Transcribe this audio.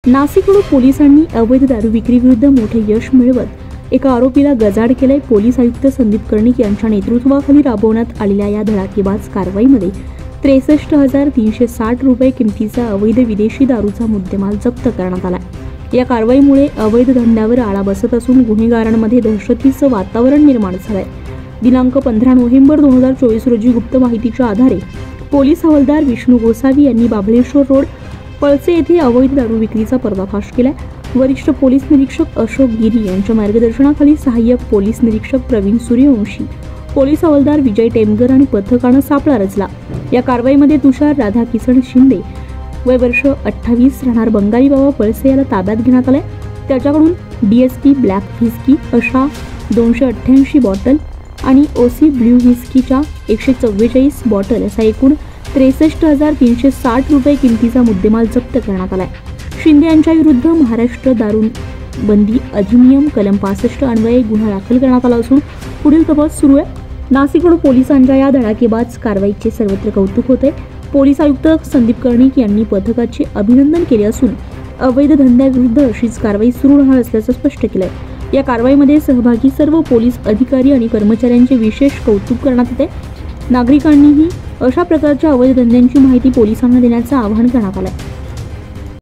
नाशिककडून पोलिसांनी अवैध दारू विक्री विरुद्ध मोठे यश मिळवत एका आरोपीला गजाआड केले। पोलीस आयुक्त संदीप कर्णिक यांच्या नेतृत्वाखाली राबवण्यात आलेल्या या धडाकेबाज कारवाईमध्ये 63,360 रुपये किमतीचा अवैध विदेशी दारूचा मुद्देमाल जप्त करण्यात आला। या कारवाईमुळे अवैध धंद्यावर आळा बसत असून गुन्हेगारांमध्ये दहशतीचं वातावरण निर्माण झालंय। दिनांक 15 नोव्हेंबर 2024 रोजी गुप्त माहितीच्या आधारे पोलीस हवालदार विष्णू गोसावी यांनी बाबळेश्वर रोड पळसे येथे अवैध दारू विक्रीचा पर्दाफाश केला। वरिष्ठ पोलीस निरीक्षक अशोक गिरी यांच्या मार्गदर्शनाखाली सहाय्यक पोलीस निरीक्षक प्रवीण सूर्यवंशी, पोलीस हवालदार विजय टेमगर आणि पथकानं सापळा रचला। या कारवाईमध्ये तुषार राधाकिसन शिंदे वय वर्ष 28 राहणार बंगाली बाबा पळसे याला ताब्यात घेण्यात आले। त्याच्याकडून DSP ब्लॅक व्हिस्की अशा 288 बॉटल आणि OC ब्ल्यू व्हिस्कीच्या 144 बॉटल असा एकूण 63,360 रुपये किमतीचा मुद्देमाल जप्त करण्यात आलाय। शिंदे यांच्या विरुद्ध महाराष्ट्र दारूबंदी अधिनियम कलम 65 अन्वये गुन्हा दाखल करण्यात आला असून पुढील तपास सुरू आहे। नाशिककडून पोलिसांच्या या धडाकेबाज कारवाईचे सर्वत्र कौतुक होते। पोलीस आयुक्त संदीप कर्णिक यांनी पथकाचे अभिनंदन केले असून अवैध धंद्याविरुद्ध अशीच कारवाई सुरू राहणार असल्याचं स्पष्ट केलंय। या कारवाईमध्ये सहभागी सर्व पोलीस अधिकारी आणि कर्मचाऱ्यांचे विशेष कौतुक करण्यात येते। नागरिकांनीही अशा प्रकारच्या अवैध धंद्यांची माहिती पोलिसांना देण्याचं आवाहन करण्यात आलंय।